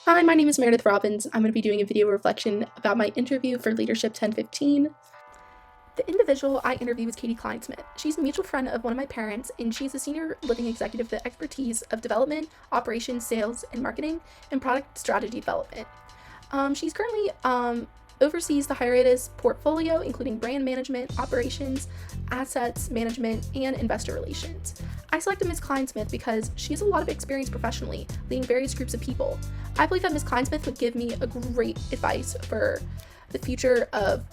Hi, my name is Meredith Robbins. I'm going to be doing a video reflection about my interview for Leadership 1015. The individual I interviewed was Katie Kleinsmith. She's a mutual friend of one of my parents, and she's a senior living executive with the expertise of development, operations, sales, and marketing, and product strategy development. She's currently oversees the Hiatus portfolio, including brand management, operations, assets management, and investor relations. I selected Ms. Kleinsmith because she has a lot of experience professionally, leading various groups of people. I believe that Ms. Kleinsmith would give me a great advice for the future of,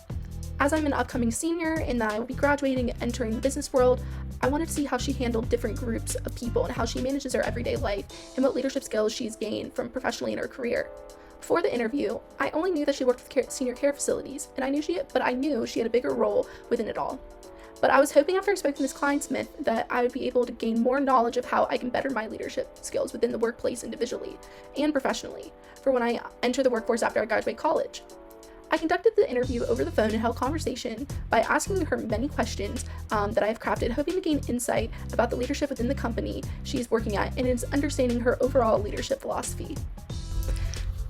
as I'm an upcoming senior and that I will be graduating and entering the business world. I wanted to see how she handled different groups of people and how she manages her everyday life and what leadership skills she's gained from professionally in her career. Before the interview, I only knew that she worked with senior care facilities, and I knew she had a bigger role within it all. But I was hoping after I spoke to Ms. Kleinsmith that I would be able to gain more knowledge of how I can better my leadership skills within the workplace individually and professionally for when I enter the workforce after I graduate college. I conducted the interview over the phone and held conversation by asking her many questions that I have crafted, hoping to gain insight about the leadership within the company she is working at and is understanding her overall leadership philosophy.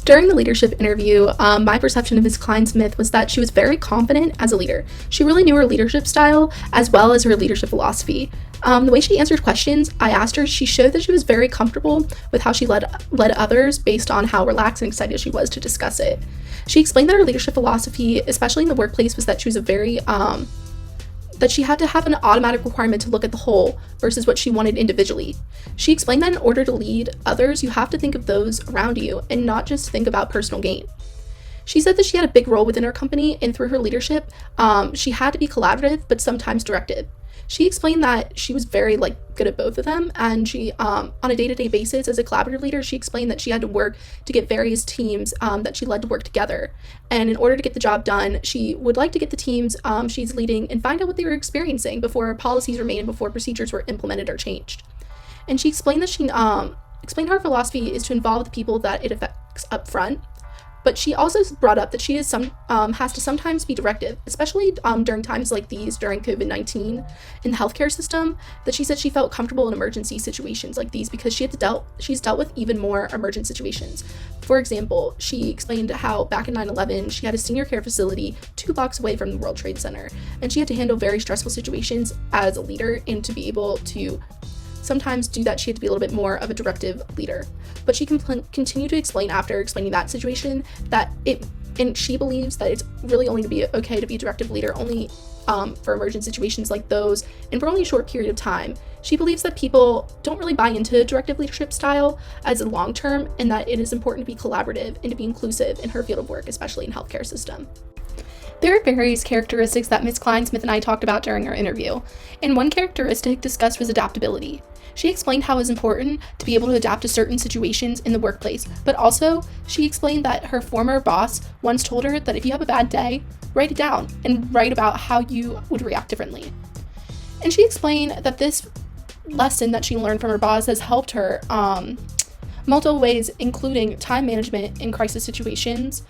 During the leadership interview, my perception of Ms. Kleinsmith was that she was very confident as a leader. She really knew her leadership style as well as her leadership philosophy. The way she answered questions I asked her, she showed that she was very comfortable with how she led others based on how relaxed and excited she was to discuss it. She explained that her leadership philosophy, especially in the workplace, was that she was that she had to have an automatic requirement to look at the whole versus what she wanted individually. She explained that in order to lead others, you have to think of those around you and not just think about personal gain. She said that she had a big role within her company, and through her leadership, she had to be collaborative but sometimes directive. She explained that she was very good at both of them, and she on a day-to-day basis as a collaborative leader, she explained that she had to work to get various teams that she led to work together. And in order to get the job done, she would like to get the teams she's leading and find out what they were experiencing before policies were made and before procedures were implemented or changed. And she explained that explained how her philosophy is to involve the people that it affects up front. But she also brought up that she has to sometimes be directive, especially during times like these, during COVID-19 in the healthcare system, that she said she felt comfortable in emergency situations like these because she's dealt with even more emergent situations. For example, she explained how back in 9/11, she had a senior care facility 2 blocks away from the World Trade Center, and she had to handle very stressful situations as a leader, and to be able to sometimes do that, she had to be a little bit more of a directive leader. But she continued to explain after explaining that situation that and she believes that it's really only to be okay to be a directive leader only for emergent situations like those, and for only a short period of time. She believes that people don't really buy into directive leadership style as a long term, and that it is important to be collaborative and to be inclusive in her field of work, especially in healthcare system. There are various characteristics that Ms. Kleinsmith and I talked about during our interview, and one characteristic discussed was adaptability. She explained how it is important to be able to adapt to certain situations in the workplace, but also she explained that her former boss once told her that if you have a bad day, write it down and write about how you would react differently. And she explained that this lesson that she learned from her boss has helped her multiple ways, including time management in crisis situations,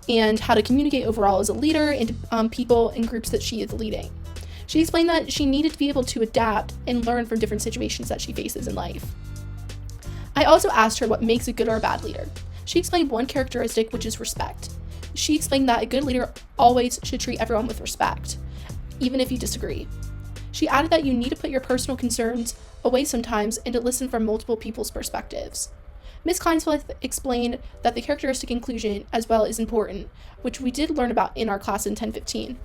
and how to communicate overall as a leader and people and groups that she is leading. She explained that she needed to be able to adapt and learn from different situations that she faces in life. I also asked her what makes a good or a bad leader. She explained one characteristic, which is respect. She explained that a good leader always should treat everyone with respect, even if you disagree. She added that you need to put your personal concerns away sometimes and to listen from multiple people's perspectives. Ms. Kleinsmith explained that the characteristic inclusion as well is important, which we did learn about in our class in 1015.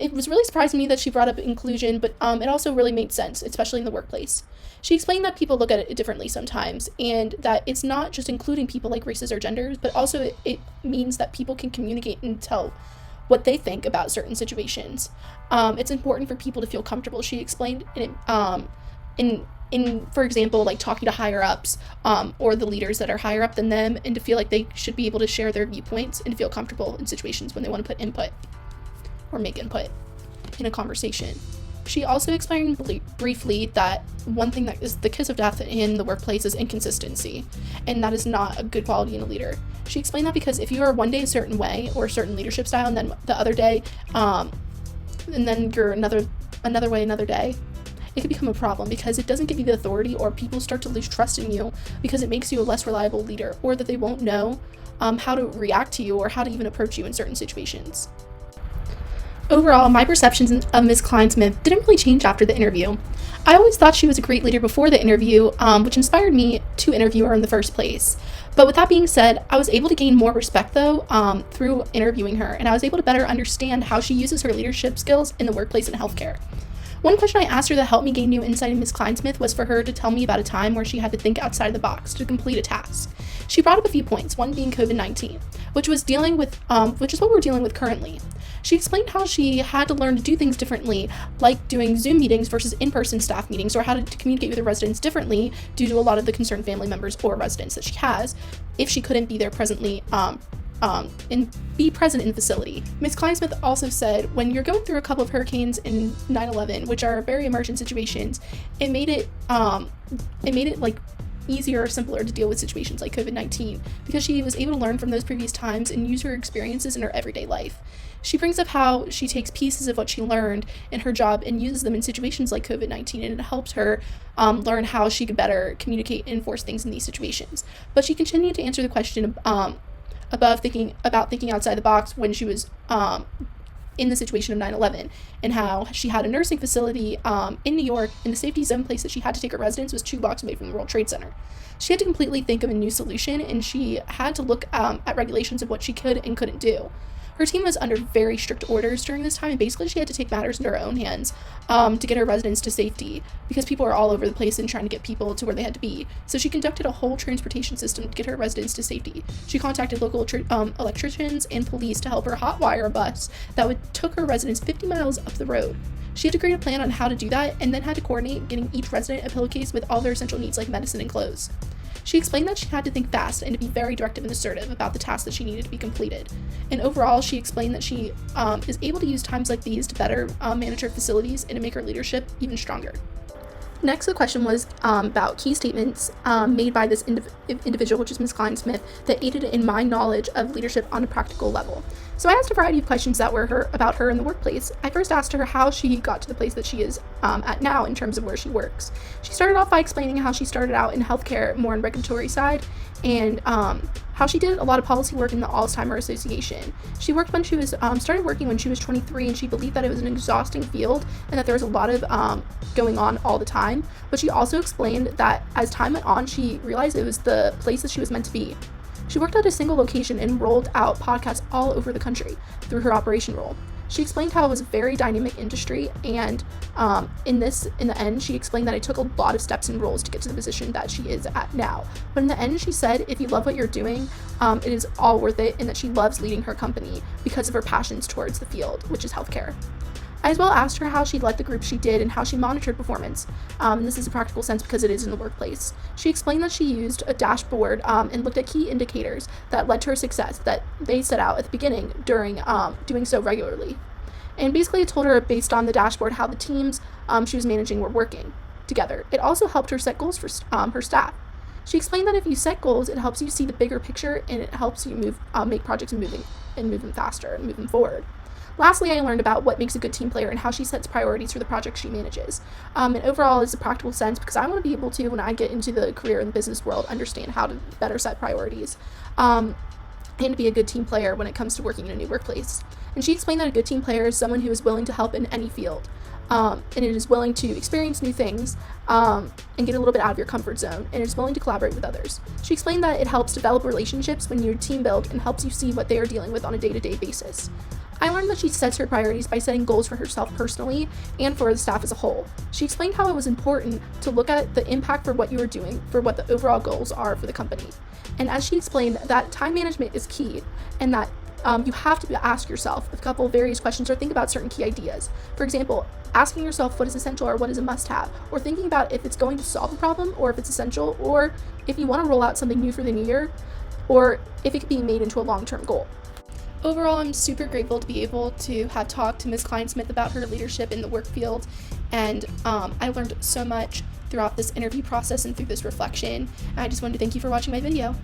It was really surprising to me that she brought up inclusion, but it also really made sense, especially in the workplace. She explained that people look at it differently sometimes, and that it's not just including people like races or genders, but also it means that people can communicate and tell what they think about certain situations. It's important for people to feel comfortable, she explained, in for example, like talking to higher ups or the leaders that are higher up than them, and to feel like they should be able to share their viewpoints and to feel comfortable in situations when they want to put input or make input in a conversation. She also explained briefly that one thing that is the kiss of death in the workplace is inconsistency, and that is not a good quality in a leader. She explained that because if you are one day a certain way or a certain leadership style, and then the other day, and then you're another way another day, it can become a problem because it doesn't give you the authority, or people start to lose trust in you because it makes you a less reliable leader, or that they won't know how to react to you or how to even approach you in certain situations. Overall, my perceptions of Ms. Kleinsmith didn't really change after the interview. I always thought she was a great leader before the interview, which inspired me to interview her in the first place. But with that being said, I was able to gain more respect, though, through interviewing her, and I was able to better understand how she uses her leadership skills in the workplace and healthcare. One question I asked her that helped me gain new insight in Ms. Kleinsmith was for her to tell me about a time where she had to think outside the box to complete a task. She brought up a few points, one being COVID-19, which is what we're dealing with currently. She explained how she had to learn to do things differently, like doing Zoom meetings versus in-person staff meetings, or how to communicate with her residents differently due to a lot of the concerned family members or residents that she has, if she couldn't be there presently and be present in the facility. Ms. Kleinsmith also said, when you're going through a couple of hurricanes in 9/11, which are very emergent situations, it made it like easier or simpler to deal with situations like COVID-19 because she was able to learn from those previous times and use her experiences in her everyday life. She brings up how she takes pieces of what she learned in her job and uses them in situations like COVID-19, and it helped her learn how she could better communicate and enforce things in these situations. But she continued to answer the question about thinking outside the box when she was in the situation of 9/11, and how she had a nursing facility in New York, and the safety zone place that she had to take her residents was 2 blocks away from the World Trade Center. She had to completely think of a new solution, and she had to look at regulations of what she could and couldn't do. Her team was under very strict orders during this time, and basically she had to take matters into her own hands to get her residents to safety, because people were all over the place and trying to get people to where they had to be. So she conducted a whole transportation system to get her residents to safety. She contacted local electricians and police to help her hotwire a bus that took her residents 50 miles up the road. She had to create a plan on how to do that, and then had to coordinate getting each resident a pillowcase with all their essential needs like medicine and clothes. She explained that she had to think fast and to be very directive and assertive about the tasks that she needed to be completed. And overall, she explained that she is able to use times like these to better manage her facilities and to make her leadership even stronger. Next, the question was about key statements made by this individual, which is Ms. Kleinsmith, that aided in my knowledge of leadership on a practical level. So I asked a variety of questions that were about her in the workplace. I first asked her how she got to the place that she is at now in terms of where she works. She started off by explaining how she started out in healthcare, more on regulatory side, and how she did a lot of policy work in the Alzheimer's Association. She worked when she was started working when she was 23, and she believed that it was an exhausting field and that there was a lot of going on all the time. But she also explained that as time went on, she realized it was the place that she was meant to be. She worked at a single location and rolled out podcasts all over the country through her operation role. She explained how it was a very dynamic industry, and in the end, she explained that it took a lot of steps and roles to get to the position that she is at now. But in the end, she said, if you love what you're doing, it is all worth it, and that she loves leading her company because of her passions towards the field, which is healthcare. I as well asked her how she led the group she did and how she monitored performance. And this is a practical sense because it is in the workplace. She explained that she used a dashboard and looked at key indicators that led to her success that they set out at the beginning during doing so regularly. And basically it told her based on the dashboard how the teams she was managing were working together. It also helped her set goals for her staff. She explained that if you set goals, it helps you see the bigger picture, and it helps you make projects move them faster and move them forward. Lastly, I learned about what makes a good team player and how she sets priorities for the projects she manages. And overall, it's a practical sense because I want to be able to, when I get into the career and business world, understand how to better set priorities and to be a good team player when it comes to working in a new workplace. And she explained that a good team player is someone who is willing to help in any field. And it is willing to experience new things and get a little bit out of your comfort zone, and is willing to collaborate with others. She explained that it helps develop relationships when you team build and helps you see what they are dealing with on a day-to-day basis. I learned that she sets her priorities by setting goals for herself personally and for the staff as a whole. She explained how it was important to look at the impact for what you are doing, for what the overall goals are for the company. And as she explained, that time management is key, and that you have to ask yourself a couple of various questions or think about certain key ideas. For example, asking yourself what is essential or what is a must-have, or thinking about if it's going to solve a problem or if it's essential, or if you want to roll out something new for the new year, or if it could be made into a long-term goal. Overall, I'm super grateful to be able to have talked to Ms. Kleinsmith about her leadership in the work field, and I learned so much throughout this interview process and through this reflection. And I just wanted to thank you for watching my video.